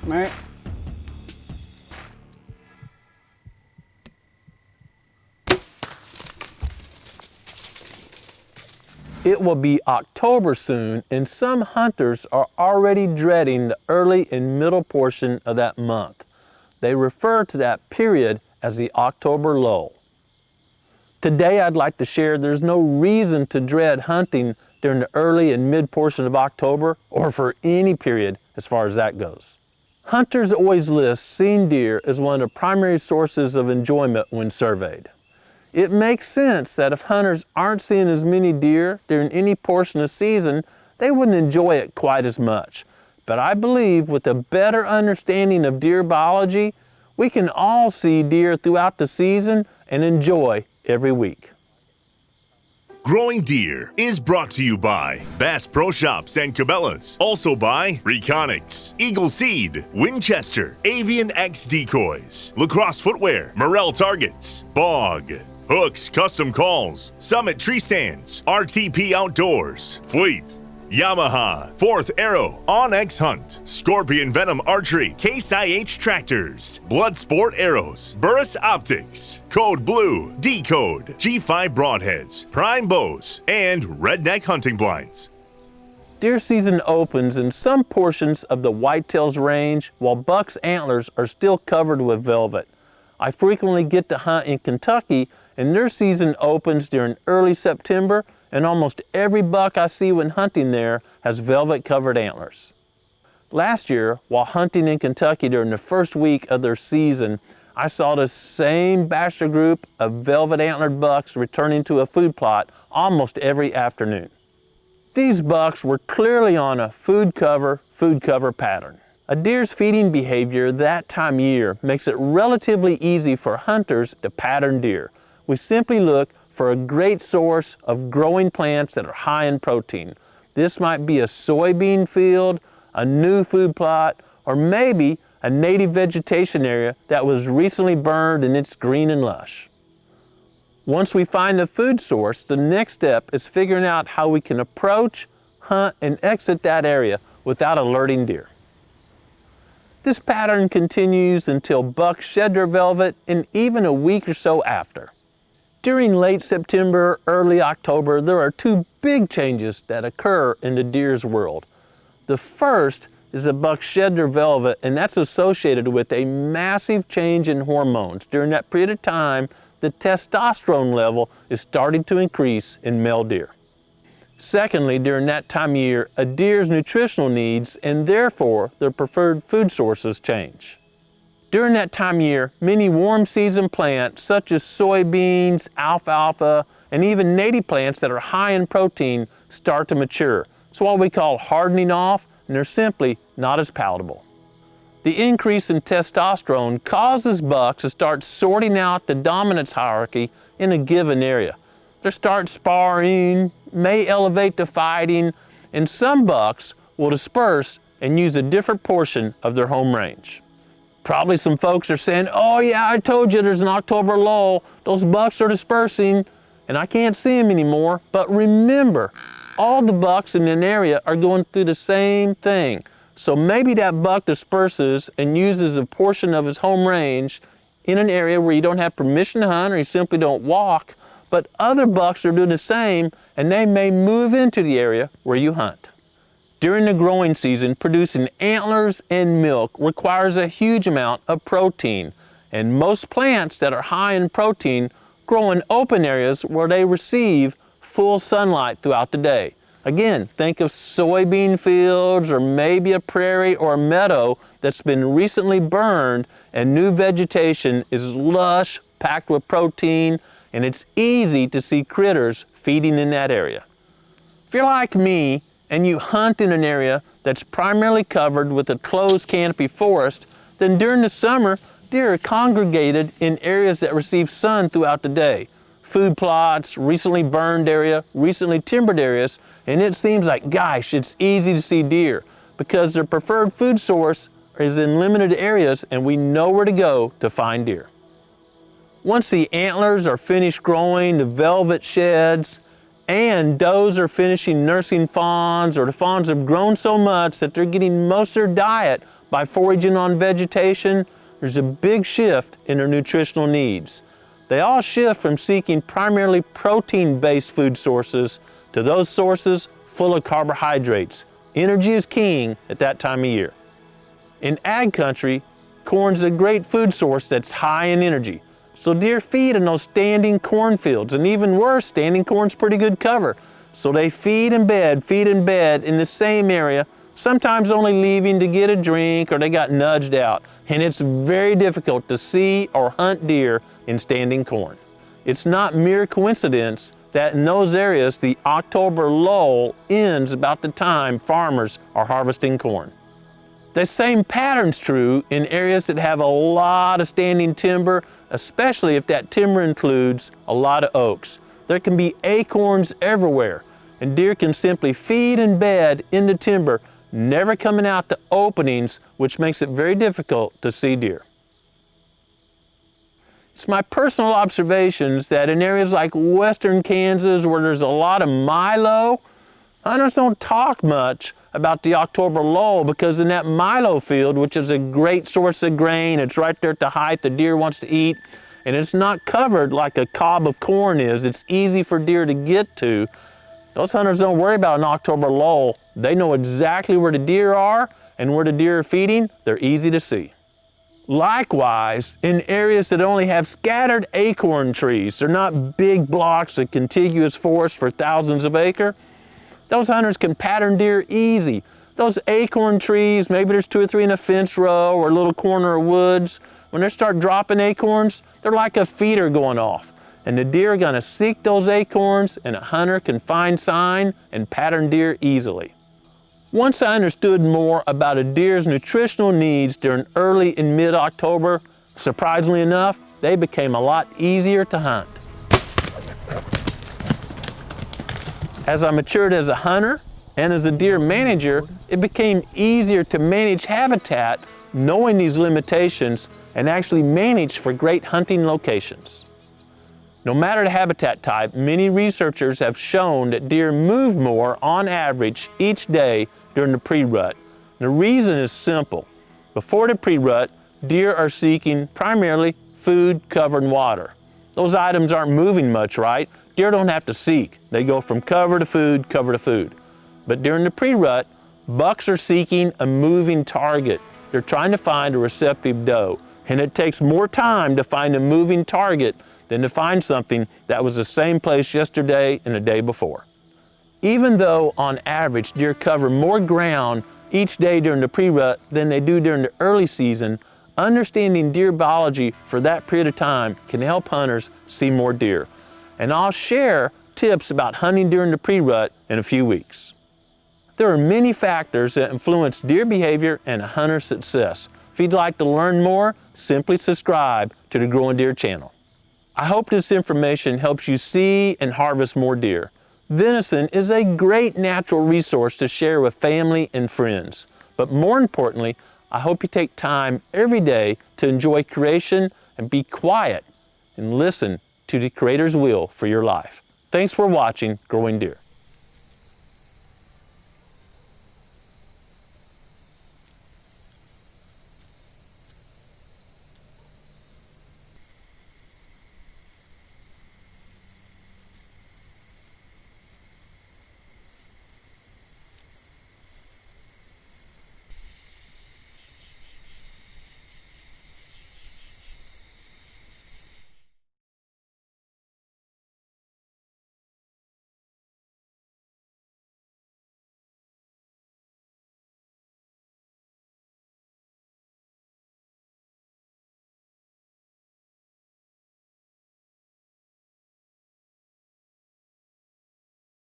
Right. It will be October soon, and some hunters are already dreading the early and middle portion of that month. They refer to that period as the October lull. Today I'd like to share there's no reason to dread hunting during the early and mid portion of October, or for any period as far as that goes. Hunters always list seeing deer as one of the primary sources of enjoyment when surveyed. It makes sense that if hunters aren't seeing as many deer during any portion of the season, they wouldn't enjoy it quite as much. But I believe with a better understanding of deer biology, we can all see deer throughout the season and enjoy every week. Growing Deer is brought to you by Bass Pro Shops and Cabela's. Also by Reconics, Eagle Seed, Winchester, Avian X Decoys, Lacrosse Footwear, Morel Targets, Bog, Hooks Custom Calls, Summit Tree Stands, RTP Outdoors, Fleet, Yamaha, Fourth Arrow, Onyx Hunt, Scorpion Venom Archery, Case IH Tractors, Bloodsport Arrows, Burris Optics, Code Blue, Decode, G5 Broadheads, Prime Bows, and Redneck Hunting Blinds. Deer season opens in some portions of the whitetails range while bucks' antlers are still covered with velvet. I frequently get to hunt in Kentucky and their season opens during early September, and almost every buck I see when hunting there has velvet covered antlers. Last year, while hunting in Kentucky during the first week of their season, I saw the same bachelor group of velvet antlered bucks returning to a food plot almost every afternoon. These bucks were clearly on a food cover pattern. A deer's feeding behavior that time of year makes it relatively easy for hunters to pattern deer. We simply look for a great source of growing plants that are high in protein. This might be a soybean field, a new food plot, or maybe a native vegetation area that was recently burned and it's green and lush. Once we find the food source, the next step is figuring out how we can approach, hunt, and exit that area without alerting deer. This pattern continues until bucks shed their velvet and even a week or so after. During late September, early October, there are two big changes that occur in the deer's world. The first is the bucks shed their velvet, and that's associated with a massive change in hormones. During that period of time, the testosterone level is starting to increase in male deer. Secondly, during that time of year, a deer's nutritional needs and therefore their preferred food sources change. During that time of year, many warm season plants such as soybeans, alfalfa, and even native plants that are high in protein start to mature. It's what we call hardening off, and they're simply not as palatable. The increase in testosterone causes bucks to start sorting out the dominance hierarchy in a given area. They start sparring, may elevate to fighting, and some bucks will disperse and use a different portion of their home range. Probably some folks are saying, oh yeah, I told you there's an October lull. Those bucks are dispersing and I can't see them anymore. But remember, all the bucks in an area are going through the same thing. So maybe that buck disperses and uses a portion of his home range in an area where you don't have permission to hunt or you simply don't walk, but other bucks are doing the same and they may move into the area where you hunt. During the growing season, producing antlers and milk requires a huge amount of protein, and most plants that are high in protein grow in open areas where they receive full sunlight throughout the day. Again, think of soybean fields or maybe a prairie or a meadow that's been recently burned and new vegetation is lush, packed with protein, and it's easy to see critters feeding in that area. If you're like me and you hunt in an area that's primarily covered with a closed canopy forest, then during the summer, deer are congregated in areas that receive sun throughout the day. Food plots, recently burned area, recently timbered areas, and it seems like, gosh, it's easy to see deer because their preferred food source is in limited areas and we know where to go to find deer. Once the antlers are finished growing, the velvet sheds, and does are finishing nursing fawns, or the fawns have grown so much that they're getting most of their diet by foraging on vegetation, there's a big shift in their nutritional needs. They all shift from seeking primarily protein-based food sources to those sources full of carbohydrates. Energy is king at that time of year. In ag country, corn's a great food source that's high in energy. So deer feed in those standing cornfields, and even worse, standing corn's pretty good cover. So they feed in bed in the same area, sometimes only leaving to get a drink or they got nudged out. And it's very difficult to see or hunt deer in standing corn. It's not mere coincidence that in those areas the October lull ends about the time farmers are harvesting corn. The same pattern's true in areas that have a lot of standing timber, especially if that timber includes a lot of oaks. There can be acorns everywhere, and deer can simply feed and bed in the timber, never coming out to openings, which makes it very difficult to see deer. It's my personal observations that in areas like western Kansas where there's a lot of milo, hunters don't talk much about the October lull, because in that milo field, which is a great source of grain, it's right there at the height the deer wants to eat, and it's not covered like a cob of corn is. It's easy for deer to get to. Those hunters don't worry about an October lull. They know exactly where the deer are, and where the deer are feeding, they're easy to see. Likewise, in areas that only have scattered acorn trees, they're not big blocks of contiguous forest for thousands of acres, those hunters can pattern deer easy. Those acorn trees, maybe there's 2 or 3 in a fence row or a little corner of woods, when they start dropping acorns, they're like a feeder going off. And the deer are gonna seek those acorns, and a hunter can find sign and pattern deer easily. Once I understood more about a deer's nutritional needs during early and mid-October, surprisingly enough, they became a lot easier to hunt. As I matured as a hunter and as a deer manager, it became easier to manage habitat, knowing these limitations, and actually manage for great hunting locations. No matter the habitat type, many researchers have shown that deer move more on average each day during the pre-rut. The reason is simple. Before the pre-rut, deer are seeking primarily food, cover, and water. Those items aren't moving much, right? Deer don't have to seek. They go from cover to food, cover to food. But during the pre-rut, bucks are seeking a moving target. They're trying to find a receptive doe. And it takes more time to find a moving target than to find something that was the same place yesterday and the day before. Even though on average deer cover more ground each day during the pre-rut than they do during the early season, understanding deer biology for that period of time can help hunters see more deer. And I'll share tips about hunting during the pre-rut in a few weeks. There are many factors that influence deer behavior and a hunter's success. If you'd like to learn more, simply subscribe to the Growing Deer channel. I hope this information helps you see and harvest more deer. Venison is a great natural resource to share with family and friends. But more importantly, I hope you take time every day to enjoy creation and be quiet and listen to the Creator's will for your life. Thanks for watching Growing Deer.